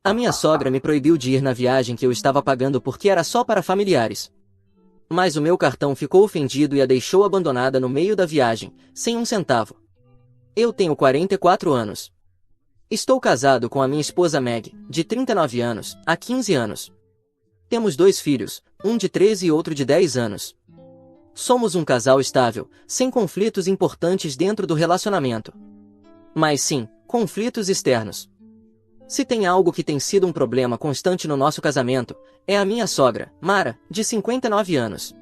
A minha sogra me proibiu de ir na viagem que eu estava pagando porque era só para familiares. Mas o meu cartão ficou ofendido e a deixou abandonada no meio da viagem, sem um centavo. Eu tenho 44 anos. Estou casado com a minha esposa Meg, de 39 anos, há 15 anos. Temos 2 filhos, um de 13 e outro de 10 anos. Somos um casal estável, sem conflitos importantes dentro do relacionamento. Mas sim, conflitos externos. Se tem algo que tem sido um problema constante no nosso casamento, é a minha sogra, Mara, de 59 anos.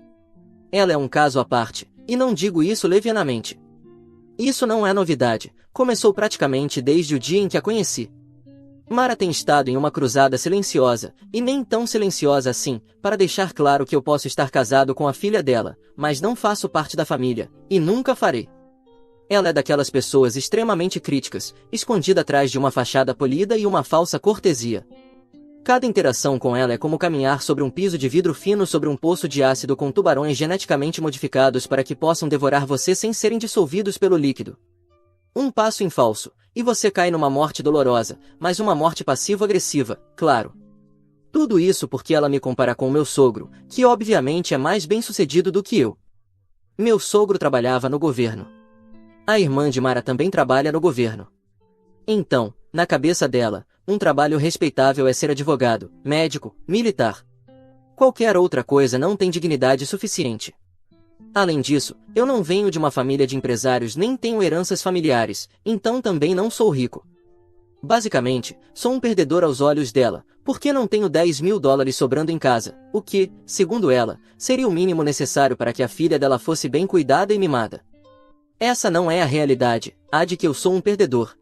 Ela é um caso à parte, e não digo isso levianamente. Isso não é novidade, começou praticamente desde o dia em que a conheci. Mara tem estado em uma cruzada silenciosa, e nem tão silenciosa assim, para deixar claro que eu posso estar casado com a filha dela, mas não faço parte da família, e nunca farei. Ela é daquelas pessoas extremamente críticas, escondida atrás de uma fachada polida e uma falsa cortesia. Cada interação com ela é como caminhar sobre um piso de vidro fino sobre um poço de ácido com tubarões geneticamente modificados para que possam devorar você sem serem dissolvidos pelo líquido. Um passo em falso, e você cai numa morte dolorosa, mas uma morte passivo-agressiva, claro. Tudo isso porque ela me compara com meu sogro, que obviamente é mais bem-sucedido do que eu. Meu sogro trabalhava no governo. A irmã de Mara também trabalha no governo. Então, na cabeça dela, um trabalho respeitável é ser advogado, médico, militar. Qualquer outra coisa não tem dignidade suficiente. Além disso, eu não venho de uma família de empresários nem tenho heranças familiares, então também não sou rico. Basicamente, sou um perdedor aos olhos dela, porque não tenho $10.000 sobrando em casa, o que, segundo ela, seria o mínimo necessário para que a filha dela fosse bem cuidada e mimada. Essa não é a realidade, a de que eu sou um perdedor.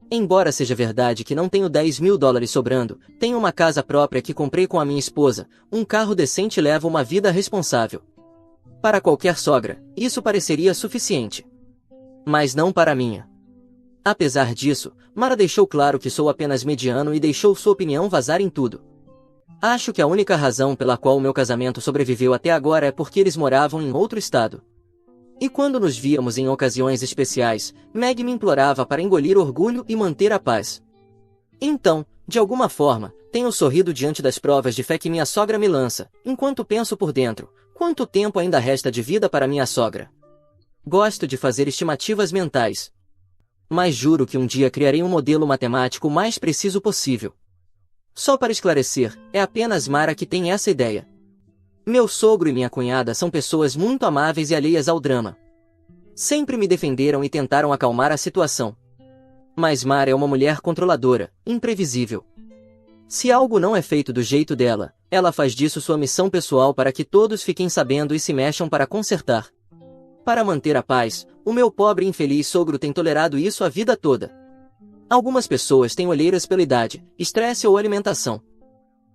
Embora seja verdade que não tenho $10.000 sobrando, tenho uma casa própria que comprei com a minha esposa, um carro decente e levo uma vida responsável. Para qualquer sogra, isso pareceria suficiente. Mas não para a minha. Apesar disso, Mara deixou claro que sou apenas mediano e deixou sua opinião vazar em tudo. Acho que a única razão pela qual o meu casamento sobreviveu até agora é porque eles moravam em outro estado. E quando nos víamos em ocasiões especiais, Meg me implorava para engolir orgulho e manter a paz. Então, de alguma forma, tenho sorrido diante das provas de fé que minha sogra me lança, enquanto penso por dentro, quanto tempo ainda resta de vida para minha sogra? Gosto de fazer estimativas mentais. Mas juro que um dia criarei um modelo matemático o mais preciso possível. Só para esclarecer, é apenas Mara que tem essa ideia. Meu sogro e minha cunhada são pessoas muito amáveis e alheias ao drama. Sempre me defenderam e tentaram acalmar a situação. Mas Mara é uma mulher controladora, imprevisível. Se algo não é feito do jeito dela, ela faz disso sua missão pessoal para que todos fiquem sabendo e se mexam para consertar. Para manter a paz, o meu pobre e infeliz sogro tem tolerado isso a vida toda. Algumas pessoas têm olheiras pela idade, estresse ou alimentação.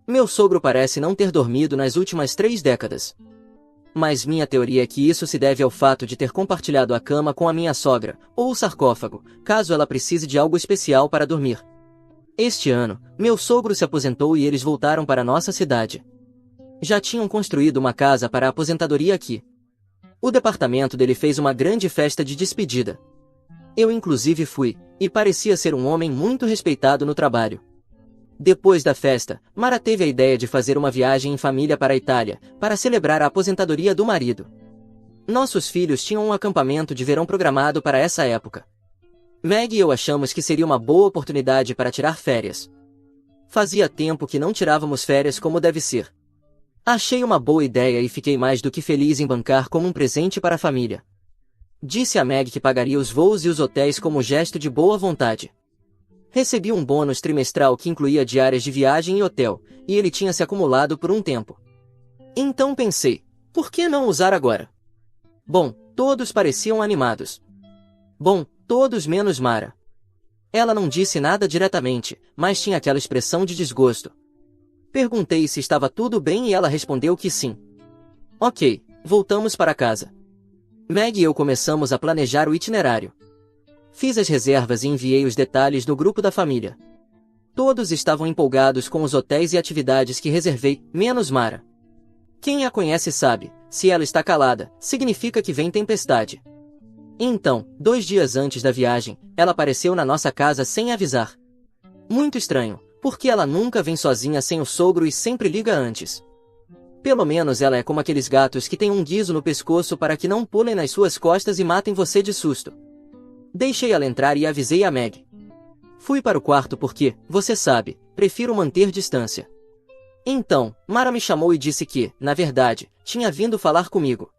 Meu sogro parece não ter dormido nas últimas 3 décadas. Mas minha teoria é que isso se deve ao fato de ter compartilhado a cama com a minha sogra, ou o sarcófago, caso ela precise de algo especial para dormir. Este ano, meu sogro se aposentou e eles voltaram para nossa cidade. Já tinham construído uma casa para a aposentadoria aqui. O departamento dele fez uma grande festa de despedida. Eu inclusive fui, e parecia ser um homem muito respeitado no trabalho. Depois da festa, Mara teve a ideia de fazer uma viagem em família para a Itália, para celebrar a aposentadoria do marido. Nossos filhos tinham um acampamento de verão programado para essa época. Meg e eu achamos que seria uma boa oportunidade para tirar férias. Fazia tempo que não tirávamos férias como deve ser. Achei uma boa ideia e fiquei mais do que feliz em bancar como um presente para a família. Disse a Meg que pagaria os voos e os hotéis como gesto de boa vontade. Recebi um bônus trimestral que incluía diárias de viagem e hotel, e ele tinha se acumulado por um tempo. Então pensei, por que não usar agora? Bom, todos pareciam animados. Bom, todos menos Mara. Ela não disse nada diretamente, mas tinha aquela expressão de desgosto. Perguntei se estava tudo bem e ela respondeu que sim. Ok, voltamos para casa. Meg e eu começamos a planejar o itinerário. Fiz as reservas e enviei os detalhes no grupo da família. Todos estavam empolgados com os hotéis e atividades que reservei, menos Mara. Quem a conhece sabe, se ela está calada, significa que vem tempestade. Então, 2 dias antes da viagem, ela apareceu na nossa casa sem avisar. Muito estranho, Porque ela nunca vem sozinha sem o sogro e sempre liga antes. Pelo menos ela é como aqueles gatos que têm um guiso no pescoço para que não pulem nas suas costas e matem você de susto. Deixei ela entrar e avisei a Meg. Fui para o quarto porque, você sabe, prefiro manter distância. Então, Mara me chamou e disse que, na verdade, tinha vindo falar comigo.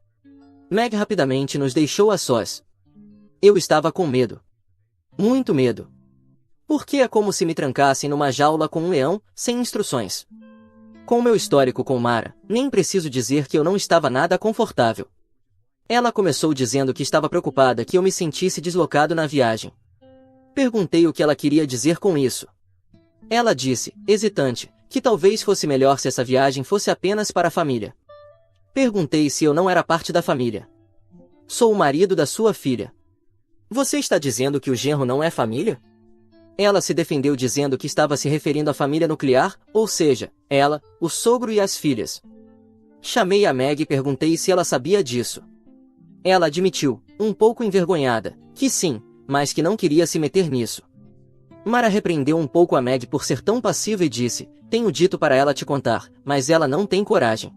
Meg rapidamente nos deixou a sós. Eu estava com medo. Muito medo. Porque é como se me trancassem numa jaula com um leão, sem instruções. Com meu histórico com Mara, nem preciso dizer que eu não estava nada confortável. Ela começou dizendo que estava preocupada que eu me sentisse deslocado na viagem. Perguntei o que ela queria dizer com isso. Ela disse, hesitante, que talvez fosse melhor se essa viagem fosse apenas para a família. Perguntei se eu não era parte da família. Sou o marido da sua filha. Você está dizendo que o genro não é família? Ela se defendeu dizendo que estava se referindo à família nuclear, ou seja, ela, o sogro e as filhas. Chamei a Meg e perguntei se ela sabia disso. Ela admitiu, um pouco envergonhada, que sim, mas que não queria se meter nisso. Mara repreendeu um pouco a Meg por ser tão passiva e disse, tenho dito para ela te contar, mas ela não tem coragem.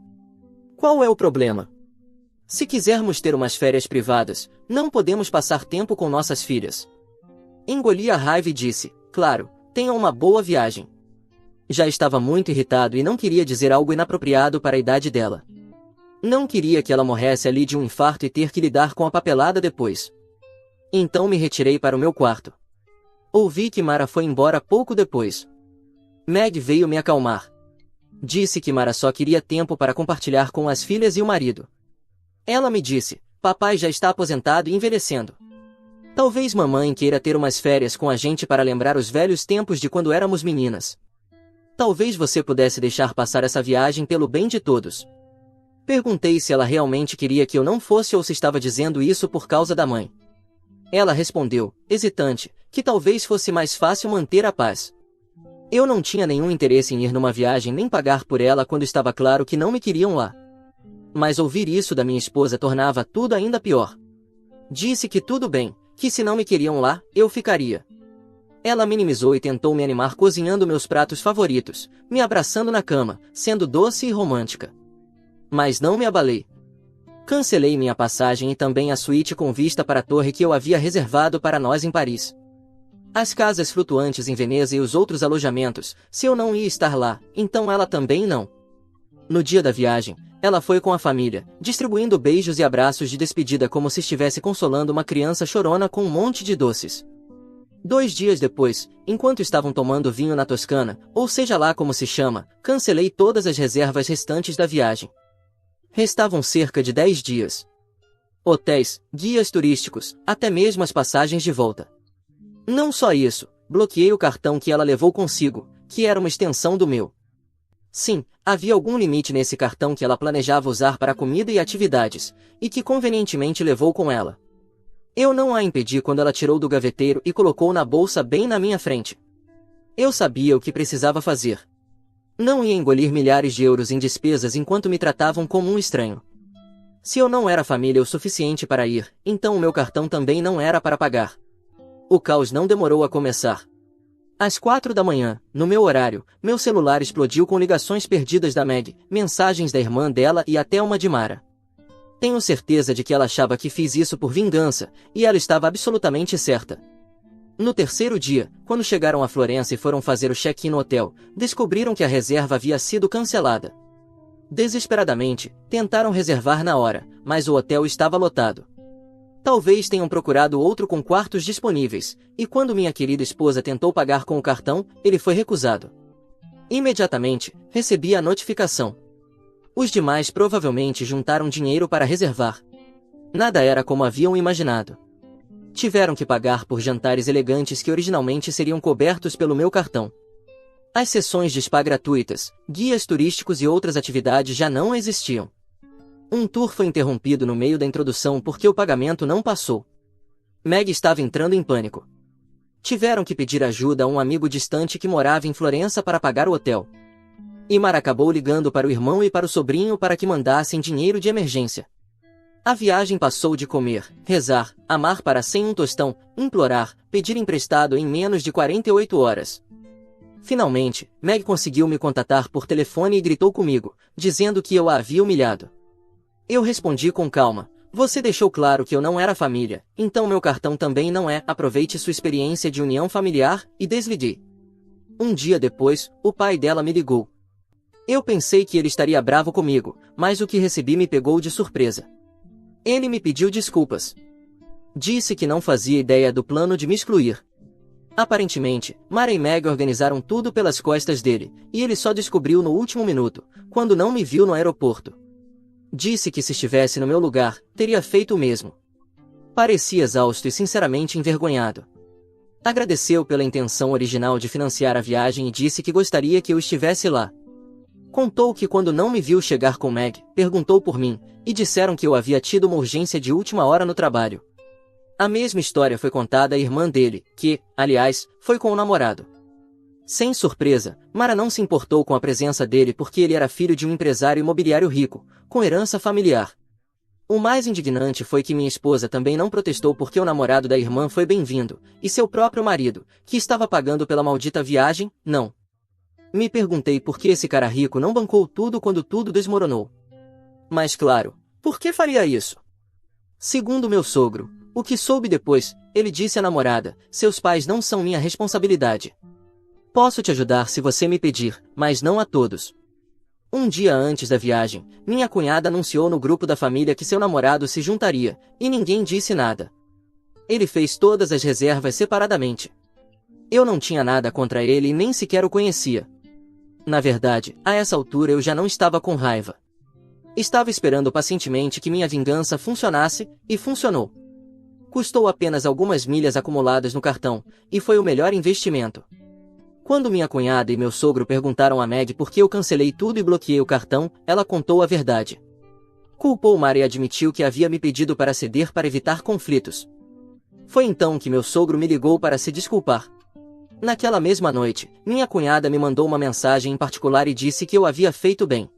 Qual é o problema? Se quisermos ter umas férias privadas, não podemos passar tempo com nossas filhas. Engoli a raiva e disse, claro, tenha uma boa viagem. Já estava muito irritado e não queria dizer algo inapropriado para a idade dela. Não queria que ela morresse ali de um infarto e ter que lidar com a papelada depois. Então me retirei para o meu quarto. Ouvi que Mara foi embora pouco depois. Meg veio me acalmar. Disse que Mara só queria tempo para compartilhar com as filhas e o marido. Ela me disse, papai já está aposentado e envelhecendo. Talvez mamãe queira ter umas férias com a gente para lembrar os velhos tempos de quando éramos meninas. Talvez você pudesse deixar passar essa viagem pelo bem de todos. Perguntei se ela realmente queria que eu não fosse ou se estava dizendo isso por causa da mãe. Ela respondeu, hesitante, que talvez fosse mais fácil manter a paz. Eu não tinha nenhum interesse em ir numa viagem nem pagar por ela quando estava claro que não me queriam lá. Mas ouvir isso da minha esposa tornava tudo ainda pior. Disse que tudo bem, que se não me queriam lá, eu ficaria. Ela minimizou e tentou me animar cozinhando meus pratos favoritos, me abraçando na cama, sendo doce e romântica. Mas não me abalei. Cancelei minha passagem e também a suíte com vista para a torre que eu havia reservado para nós em Paris. As casas flutuantes em Veneza e os outros alojamentos, se eu não ia estar lá, então ela também não. No dia da viagem, ela foi com a família, distribuindo beijos e abraços de despedida como se estivesse consolando uma criança chorona com um monte de doces. 2 dias depois, enquanto estavam tomando vinho na Toscana, ou seja lá como se chama, cancelei todas as reservas restantes da viagem. Restavam cerca de 10 dias. Hotéis, guias turísticos, até mesmo as passagens de volta. Não só isso, bloqueei o cartão que ela levou consigo, que era uma extensão do meu. Sim, havia algum limite nesse cartão que ela planejava usar para comida e atividades, e que convenientemente levou com ela. Eu não a impedi quando ela tirou do gaveteiro e colocou na bolsa bem na minha frente. Eu sabia o que precisava fazer. Não ia engolir milhares de euros em despesas enquanto me tratavam como um estranho. Se eu não era família o suficiente para ir, então o meu cartão também não era para pagar. O caos não demorou a começar. Às 4 da manhã, no meu horário, meu celular explodiu com ligações perdidas da Meg, mensagens da irmã dela e até uma de Mara. Tenho certeza de que ela achava que fiz isso por vingança, e ela estava absolutamente certa. No terceiro dia, quando chegaram a Florença e foram fazer o check-in no hotel, descobriram que a reserva havia sido cancelada. Desesperadamente, tentaram reservar na hora, mas o hotel estava lotado. Talvez tenham procurado outro com quartos disponíveis, e quando minha querida esposa tentou pagar com o cartão, ele foi recusado. Imediatamente, recebi a notificação. Os demais provavelmente juntaram dinheiro para reservar. Nada era como haviam imaginado. Tiveram que pagar por jantares elegantes que originalmente seriam cobertos pelo meu cartão. As sessões de spa gratuitas, guias turísticos e outras atividades já não existiam. Um tour foi interrompido no meio da introdução porque o pagamento não passou. Meg estava entrando em pânico. Tiveram que pedir ajuda a um amigo distante que morava em Florença para pagar o hotel. E Mara acabou ligando para o irmão e para o sobrinho para que mandassem dinheiro de emergência. A viagem passou de comer, rezar, amar para sem um tostão, implorar, pedir emprestado em menos de 48 horas. Finalmente, Meg conseguiu me contatar por telefone e gritou comigo, dizendo que eu a havia humilhado. Eu respondi com calma: você deixou claro que eu não era família, então meu cartão também não é. Aproveite sua experiência de união familiar, e desliguei. Um dia depois, o pai dela me ligou. Eu pensei que ele estaria bravo comigo, mas o que recebi me pegou de surpresa. Ele me pediu desculpas. Disse que não fazia ideia do plano de me excluir. Aparentemente, Mara e Meg organizaram tudo pelas costas dele, e ele só descobriu no último minuto, quando não me viu no aeroporto. Disse que se estivesse no meu lugar, teria feito o mesmo. Parecia exausto e sinceramente envergonhado. Agradeceu pela intenção original de financiar a viagem e disse que gostaria que eu estivesse lá. Contou que quando não me viu chegar com Meg, perguntou por mim, e disseram que eu havia tido uma urgência de última hora no trabalho. A mesma história foi contada à irmã dele, que, aliás, foi com o namorado. Sem surpresa, Mara não se importou com a presença dele porque ele era filho de um empresário imobiliário rico, com herança familiar. O mais indignante foi que minha esposa também não protestou porque o namorado da irmã foi bem-vindo, e seu próprio marido, que estava pagando pela maldita viagem, não. Me perguntei por que esse cara rico não bancou tudo quando tudo desmoronou. Mas claro, por que faria isso? Segundo meu sogro, o que soube depois, ele disse à namorada: seus pais não são minha responsabilidade. Posso te ajudar se você me pedir, mas não a todos. Um dia antes da viagem, minha cunhada anunciou no grupo da família que seu namorado se juntaria, e ninguém disse nada. Ele fez todas as reservas separadamente. Eu não tinha nada contra ele e nem sequer o conhecia. Na verdade, a essa altura eu já não estava com raiva. Estava esperando pacientemente que minha vingança funcionasse, e funcionou. Custou apenas algumas milhas acumuladas no cartão, e foi o melhor investimento. Quando minha cunhada e meu sogro perguntaram a Meg por que eu cancelei tudo e bloqueei o cartão, ela contou a verdade. Culpou Mara e admitiu que havia me pedido para ceder para evitar conflitos. Foi então que meu sogro me ligou para se desculpar. Naquela mesma noite, minha cunhada me mandou uma mensagem em particular e disse que eu havia feito bem.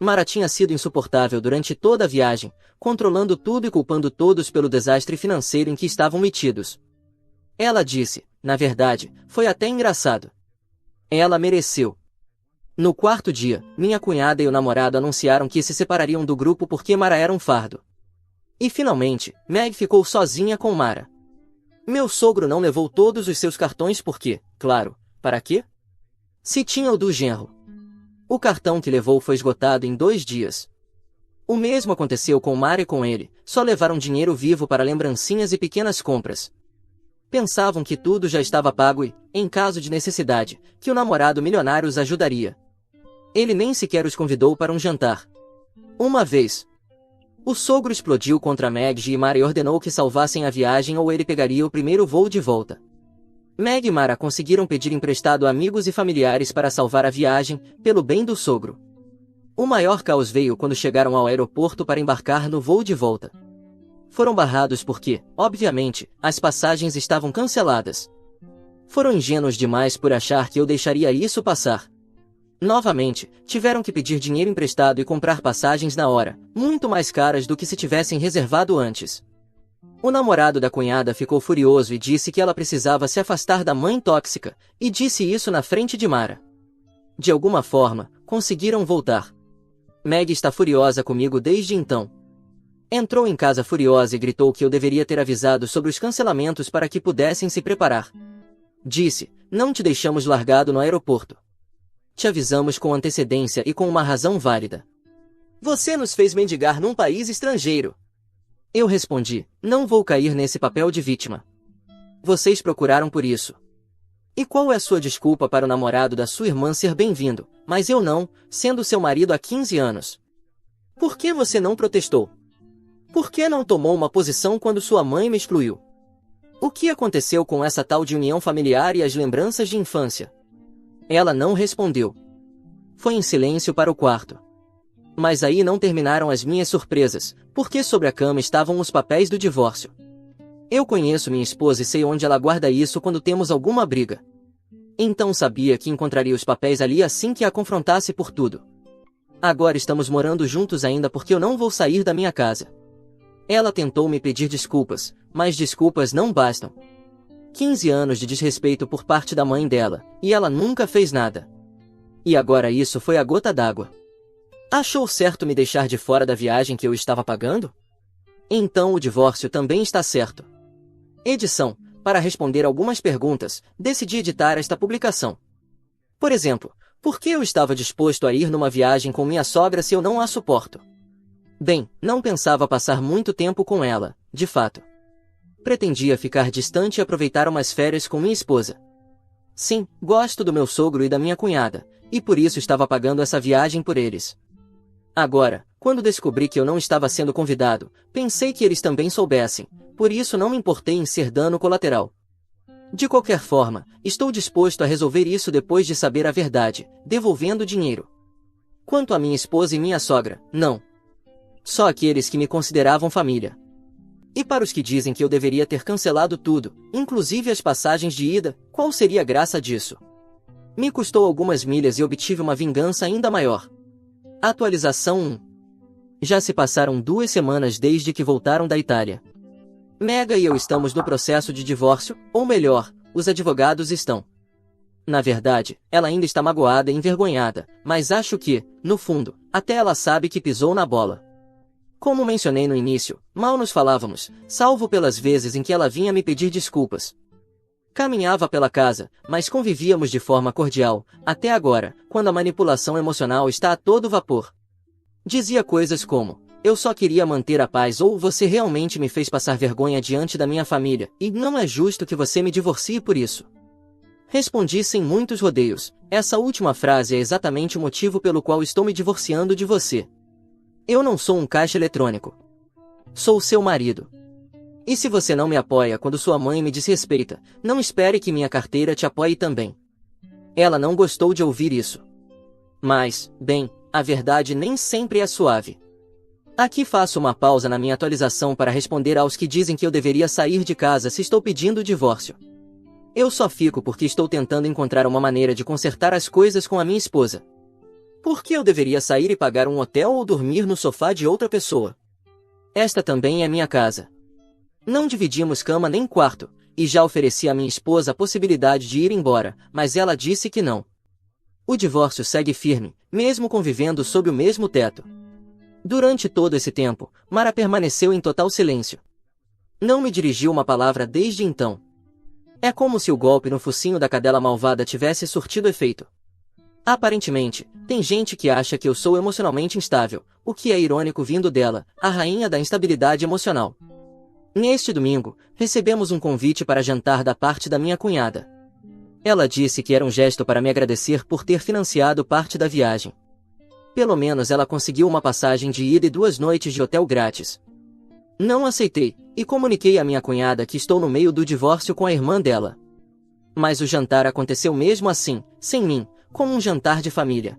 Mara tinha sido insuportável durante toda a viagem, controlando tudo e culpando todos pelo desastre financeiro em que estavam metidos. Ela disse: na verdade, foi até engraçado. Ela mereceu. No quarto dia, minha cunhada e o namorado anunciaram que se separariam do grupo porque Mara era um fardo. E finalmente, Meg ficou sozinha com Mara. Meu sogro não levou todos os seus cartões porque, claro, para quê? Se tinha o do genro. O cartão que levou foi esgotado em 2 dias. O mesmo aconteceu com Mara e com ele, só levaram dinheiro vivo para lembrancinhas e pequenas compras. Pensavam que tudo já estava pago e, em caso de necessidade, que o namorado milionário os ajudaria. Ele nem sequer os convidou para um jantar. Uma vez, o sogro explodiu contra Meg e Mara e ordenou que salvassem a viagem ou ele pegaria o primeiro voo de volta. Meg e Mara conseguiram pedir emprestado a amigos e familiares para salvar a viagem, pelo bem do sogro. O maior caos veio quando chegaram ao aeroporto para embarcar no voo de volta. Foram barrados porque, obviamente, as passagens estavam canceladas. Foram ingênuos demais por achar que eu deixaria isso passar. Novamente, tiveram que pedir dinheiro emprestado e comprar passagens na hora, muito mais caras do que se tivessem reservado antes. O namorado da cunhada ficou furioso e disse que ela precisava se afastar da mãe tóxica, e disse isso na frente de Mara. De alguma forma, conseguiram voltar. Meg está furiosa comigo desde então. Entrou em casa furiosa e gritou que eu deveria ter avisado sobre os cancelamentos para que pudessem se preparar. Disse: não te deixamos largado no aeroporto. Te avisamos com antecedência e com uma razão válida. Você nos fez mendigar num país estrangeiro. Eu respondi: não vou cair nesse papel de vítima. Vocês procuraram por isso. E qual é a sua desculpa para o namorado da sua irmã ser bem-vindo, mas eu não, sendo seu marido há 15 anos? Por que você não protestou? Por que não tomou uma posição quando sua mãe me excluiu? O que aconteceu com essa tal de união familiar e as lembranças de infância? Ela não respondeu. Foi em silêncio para o quarto. Mas aí não terminaram as minhas surpresas, porque sobre a cama estavam os papéis do divórcio. Eu conheço minha esposa e sei onde ela guarda isso quando temos alguma briga. Então sabia que encontraria os papéis ali assim que a confrontasse por tudo. Agora estamos morando juntos ainda porque eu não vou sair da minha casa. Ela tentou me pedir desculpas, mas desculpas não bastam. 15 anos de desrespeito por parte da mãe dela, e ela nunca fez nada. E agora isso foi a gota d'água. Achou certo me deixar de fora da viagem que eu estava pagando? Então o divórcio também está certo. Edição: para responder algumas perguntas, decidi editar esta publicação. Por exemplo, por que eu estava disposto a ir numa viagem com minha sogra se eu não a suporto? Bem, não pensava passar muito tempo com ela, de fato. Pretendia ficar distante e aproveitar umas férias com minha esposa. Sim, gosto do meu sogro e da minha cunhada, e por isso estava pagando essa viagem por eles. Agora, quando descobri que eu não estava sendo convidado, pensei que eles também soubessem, por isso não me importei em ser dano colateral. De qualquer forma, estou disposto a resolver isso depois de saber a verdade, devolvendo o dinheiro. Quanto a minha esposa e minha sogra, não. Só aqueles que me consideravam família. E para os que dizem que eu deveria ter cancelado tudo, inclusive as passagens de ida, qual seria a graça disso? Me custou algumas milhas e obtive uma vingança ainda maior. Atualização 1. Já se passaram 2 semanas desde que voltaram da Itália. Mega e eu estamos no processo de divórcio, ou melhor, os advogados estão. Na verdade, ela ainda está magoada e envergonhada, mas acho que, no fundo, até ela sabe que pisou na bola. Como mencionei no início, mal nos falávamos, salvo pelas vezes em que ela vinha me pedir desculpas. Caminhava pela casa, mas convivíamos de forma cordial, até agora, quando a manipulação emocional está a todo vapor. Dizia coisas como: eu só queria manter a paz, ou você realmente me fez passar vergonha diante da minha família, e não é justo que você me divorcie por isso. Respondi sem muitos rodeios: essa última frase é exatamente o motivo pelo qual estou me divorciando de você. Eu não sou um caixa eletrônico. Sou seu marido. E se você não me apoia quando sua mãe me desrespeita, não espere que minha carteira te apoie também. Ela não gostou de ouvir isso. Mas, bem, a verdade nem sempre é suave. Aqui faço uma pausa na minha atualização para responder aos que dizem que eu deveria sair de casa se estou pedindo o divórcio. Eu só fico porque estou tentando encontrar uma maneira de consertar as coisas com a minha esposa. Por que eu deveria sair e pagar um hotel ou dormir no sofá de outra pessoa? Esta também é minha casa. Não dividimos cama nem quarto, e já ofereci à minha esposa a possibilidade de ir embora, mas ela disse que não. O divórcio segue firme, mesmo convivendo sob o mesmo teto. Durante todo esse tempo, Mara permaneceu em total silêncio. Não me dirigiu uma palavra desde então. É como se o golpe no focinho da cadela malvada tivesse surtido efeito. Aparentemente, tem gente que acha que eu sou emocionalmente instável, o que é irônico vindo dela, a rainha da instabilidade emocional. Neste domingo, recebemos um convite para jantar da parte da minha cunhada. Ela disse que era um gesto para me agradecer por ter financiado parte da viagem. Pelo menos ela conseguiu uma passagem de ida e 2 noites de hotel grátis. Não aceitei, e comuniquei à minha cunhada que estou no meio do divórcio com a irmã dela. Mas o jantar aconteceu mesmo assim, sem mim, como um jantar de família.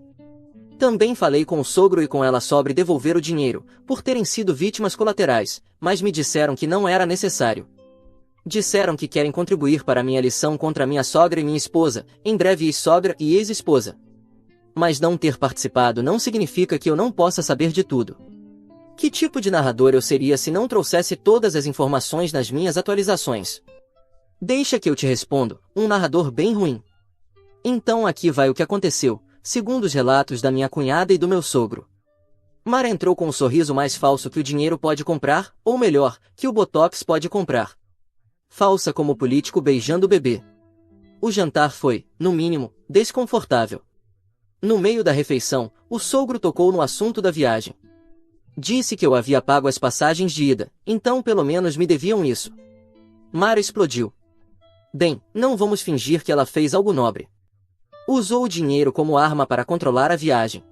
Também falei com o sogro e com ela sobre devolver o dinheiro, por terem sido vítimas colaterais, mas me disseram que não era necessário. Disseram que querem contribuir para minha lição contra minha sogra e minha esposa, em breve ex-sogra e ex-esposa. Mas não ter participado não significa que eu não possa saber de tudo. Que tipo de narrador eu seria se não trouxesse todas as informações nas minhas atualizações? Deixa que eu te respondo, um narrador bem ruim. Então aqui vai o que aconteceu, segundo os relatos da minha cunhada e do meu sogro. Mara entrou com o sorriso mais falso que o dinheiro pode comprar, ou melhor, que o Botox pode comprar. Falsa como o político beijando o bebê. O jantar foi, no mínimo, desconfortável. No meio da refeição, o sogro tocou no assunto da viagem. Disse que eu havia pago as passagens de ida, então pelo menos me deviam isso. Mara explodiu. Bem, não vamos fingir que ela fez algo nobre. Usou o dinheiro como arma para controlar a viagem.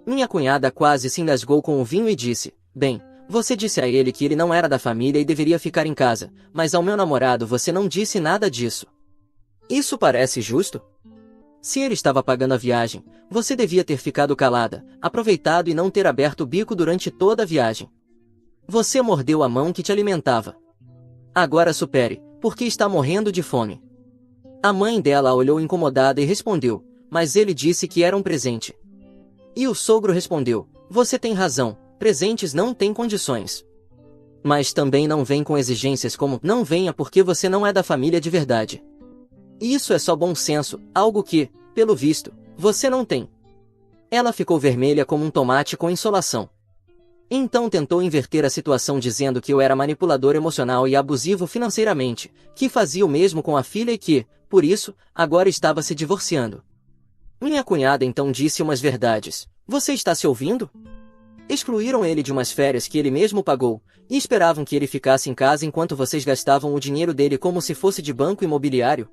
Minha cunhada quase se engasgou com o vinho e disse: bem, você disse a ele que ele não era da família e deveria ficar em casa, mas ao meu namorado você não disse nada disso. Isso parece justo? Se ele estava pagando a viagem, você devia ter ficado calada, aproveitado e não ter aberto o bico durante toda a viagem. Você mordeu a mão que te alimentava. Agora supere, porque está morrendo de fome. A mãe dela a olhou incomodada e respondeu: mas ele disse que era um presente. E o sogro respondeu: você tem razão, presentes não têm condições. Mas também não vem com exigências como não venha porque você não é da família de verdade. Isso é só bom senso, algo que, pelo visto, você não tem. Ela ficou vermelha como um tomate com insolação. Então tentou inverter a situação dizendo que eu era manipulador emocional e abusivo financeiramente, que fazia o mesmo com a filha e que, por isso, agora estava se divorciando. Minha cunhada então disse umas verdades. Você está se ouvindo? Excluíram ele de umas férias que ele mesmo pagou, e esperavam que ele ficasse em casa enquanto vocês gastavam o dinheiro dele como se fosse de banco imobiliário.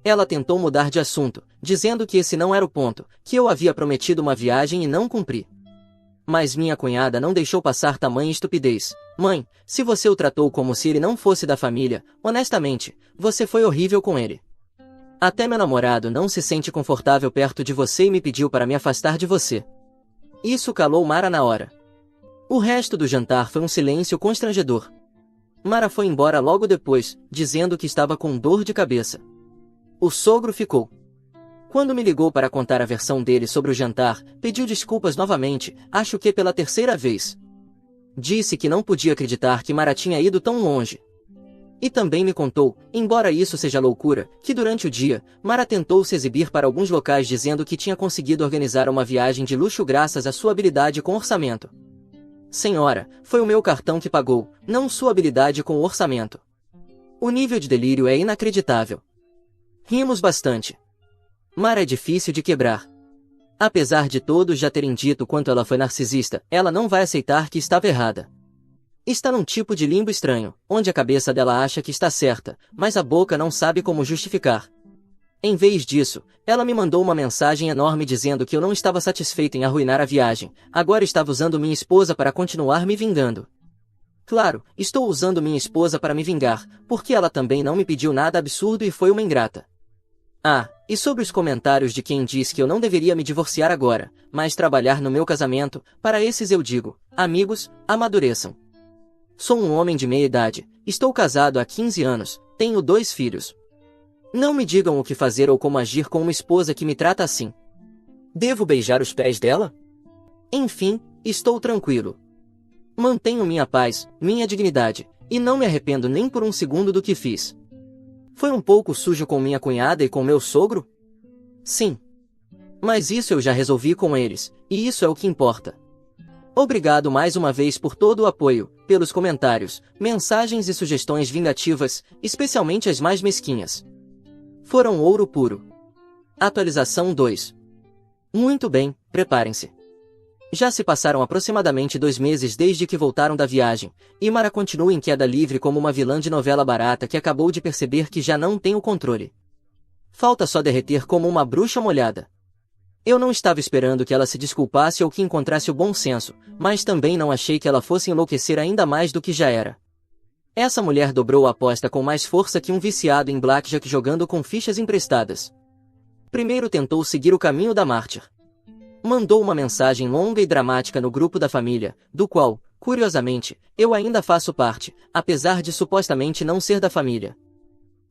Ela tentou mudar de assunto, dizendo que esse não era o ponto, que eu havia prometido uma viagem e não cumpri. Mas minha cunhada não deixou passar tamanha estupidez. Mãe, se você o tratou como se ele não fosse da família, honestamente, você foi horrível com ele. Até meu namorado não se sente confortável perto de você e me pediu para me afastar de você. Isso calou Mara na hora. O resto do jantar foi um silêncio constrangedor. Mara foi embora logo depois, dizendo que estava com dor de cabeça. O sogro ficou. Quando me ligou para contar a versão dele sobre o jantar, pediu desculpas novamente, acho que pela terceira vez. Disse que não podia acreditar que Mara tinha ido tão longe. E também me contou, embora isso seja loucura, que durante o dia, Mara tentou se exibir para alguns locais dizendo que tinha conseguido organizar uma viagem de luxo graças à sua habilidade com orçamento. Senhora, foi o meu cartão que pagou, não sua habilidade com o orçamento. O nível de delírio é inacreditável. Rimos bastante. Mara é difícil de quebrar. Apesar de todos já terem dito quanto ela foi narcisista, ela não vai aceitar que estava errada. Está num tipo de limbo estranho, onde a cabeça dela acha que está certa, mas a boca não sabe como justificar. Em vez disso, ela me mandou uma mensagem enorme dizendo que eu não estava satisfeito em arruinar a viagem, agora estava usando minha esposa para continuar me vingando. Claro, estou usando minha esposa para me vingar, porque ela também não me pediu nada absurdo e foi uma ingrata. Ah, e sobre os comentários de quem diz que eu não deveria me divorciar agora, mas trabalhar no meu casamento, para esses eu digo, amigos, amadureçam. Sou um homem de meia idade, estou casado há 15 anos, tenho 2 filhos. Não me digam o que fazer ou como agir com uma esposa que me trata assim. Devo beijar os pés dela? Enfim, estou tranquilo. Mantenho minha paz, minha dignidade, e não me arrependo nem por um segundo do que fiz. Foi um pouco sujo com minha cunhada e com meu sogro? Sim. Mas isso eu já resolvi com eles, e isso é o que importa. Obrigado mais uma vez por todo o apoio, pelos comentários, mensagens e sugestões vingativas, especialmente as mais mesquinhas. Foram ouro puro. Atualização 2. Muito bem, preparem-se. Já se passaram aproximadamente 2 meses desde que voltaram da viagem, e Mara continua em queda livre como uma vilã de novela barata que acabou de perceber que já não tem o controle. Falta só derreter como uma bruxa molhada. Eu não estava esperando que ela se desculpasse ou que encontrasse o bom senso, mas também não achei que ela fosse enlouquecer ainda mais do que já era. Essa mulher dobrou a aposta com mais força que um viciado em blackjack jogando com fichas emprestadas. Primeiro tentou seguir o caminho da mártir. Mandou uma mensagem longa e dramática no grupo da família, do qual, curiosamente, eu ainda faço parte, apesar de supostamente não ser da família.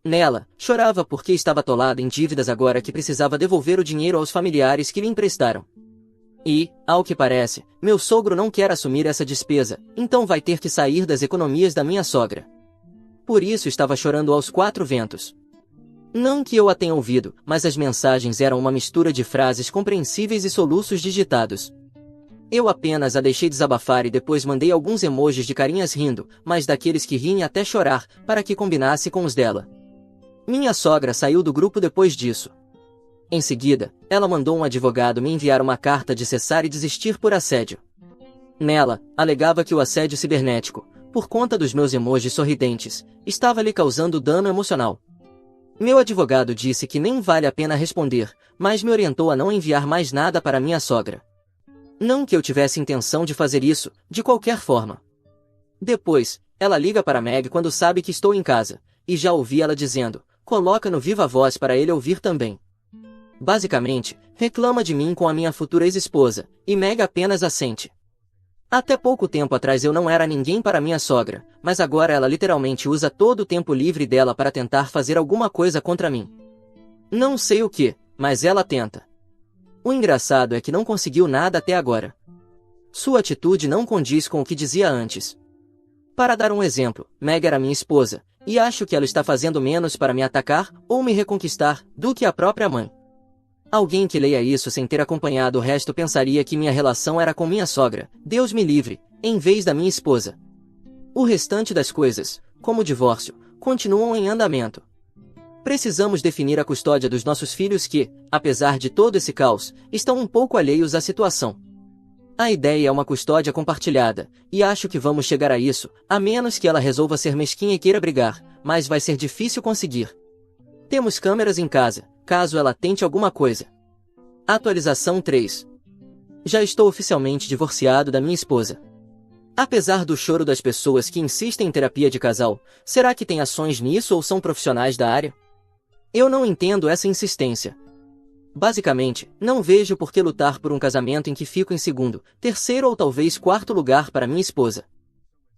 Nela, chorava porque estava atolada em dívidas agora que precisava devolver o dinheiro aos familiares que lhe emprestaram. E, ao que parece, meu sogro não quer assumir essa despesa, então vai ter que sair das economias da minha sogra. Por isso estava chorando aos 4 ventos. Não que eu a tenha ouvido, mas as mensagens eram uma mistura de frases compreensíveis e soluços digitados. Eu apenas a deixei desabafar e depois mandei alguns emojis de carinhas rindo, mas daqueles que riem até chorar, para que combinasse com os dela. Minha sogra saiu do grupo depois disso. Em seguida, ela mandou um advogado me enviar uma carta de cessar e desistir por assédio. Nela, alegava que o assédio cibernético, por conta dos meus emojis sorridentes, estava lhe causando dano emocional. Meu advogado disse que nem vale a pena responder, mas me orientou a não enviar mais nada para minha sogra. Não que eu tivesse intenção de fazer isso, de qualquer forma. Depois, ela liga para Meg quando sabe que estou em casa, e já ouvi ela dizendo, coloca no viva voz para ele ouvir também. Basicamente, reclama de mim com a minha futura ex-esposa, e Meg apenas assente. Até pouco tempo atrás eu não era ninguém para minha sogra, mas agora ela literalmente usa todo o tempo livre dela para tentar fazer alguma coisa contra mim. Não sei o que, mas ela tenta. O engraçado é que não conseguiu nada até agora. Sua atitude não condiz com o que dizia antes. Para dar um exemplo, Meg era minha esposa, e acho que ela está fazendo menos para me atacar ou me reconquistar do que a própria mãe. Alguém que leia isso sem ter acompanhado o resto pensaria que minha relação era com minha sogra, Deus me livre, em vez da minha esposa. O restante das coisas, como o divórcio, continuam em andamento. Precisamos definir a custódia dos nossos filhos que, apesar de todo esse caos, estão um pouco alheios à situação. A ideia é uma custódia compartilhada, e acho que vamos chegar a isso, a menos que ela resolva ser mesquinha e queira brigar, mas vai ser difícil conseguir. Temos câmeras em casa, caso ela tente alguma coisa. Atualização 3. Já estou oficialmente divorciado da minha esposa. Apesar do choro das pessoas que insistem em terapia de casal, será que tem ações nisso ou são profissionais da área? Eu não entendo essa insistência. Basicamente, não vejo por que lutar por um casamento em que fico em segundo, terceiro ou talvez quarto lugar para minha esposa.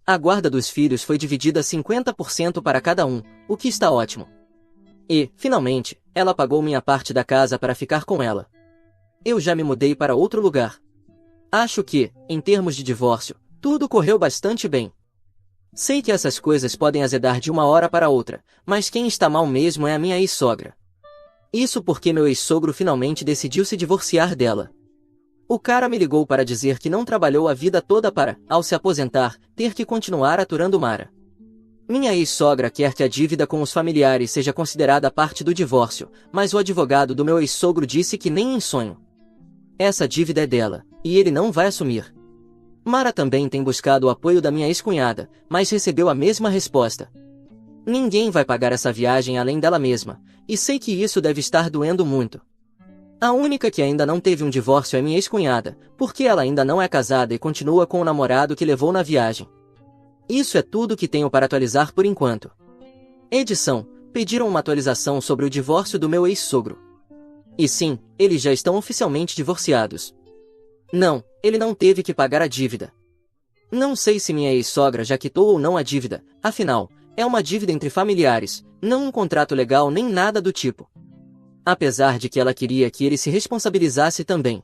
A guarda dos filhos foi dividida 50% para cada um, o que está ótimo. E, finalmente, ela pagou minha parte da casa para ficar com ela. Eu já me mudei para outro lugar. Acho que, em termos de divórcio, tudo correu bastante bem. Sei que essas coisas podem azedar de uma hora para outra, mas quem está mal mesmo é a minha ex-sogra. Isso porque meu ex-sogro finalmente decidiu se divorciar dela. O cara me ligou para dizer que não trabalhou a vida toda para, ao se aposentar, ter que continuar aturando Mara. Minha ex-sogra quer que a dívida com os familiares seja considerada parte do divórcio, mas o advogado do meu ex-sogro disse que nem em sonho. Essa dívida é dela, e ele não vai assumir. Mara também tem buscado o apoio da minha ex-cunhada, mas recebeu a mesma resposta. Ninguém vai pagar essa viagem além dela mesma, e sei que isso deve estar doendo muito. A única que ainda não teve um divórcio é minha ex-cunhada, porque ela ainda não é casada e continua com o namorado que levou na viagem. Isso é tudo que tenho para atualizar por enquanto. Edição: pediram uma atualização sobre o divórcio do meu ex-sogro. E sim, eles já estão oficialmente divorciados. Não, ele não teve que pagar a dívida. Não sei se minha ex-sogra já quitou ou não a dívida, afinal, é uma dívida entre familiares, não um contrato legal nem nada do tipo. Apesar de que ela queria que ele se responsabilizasse também.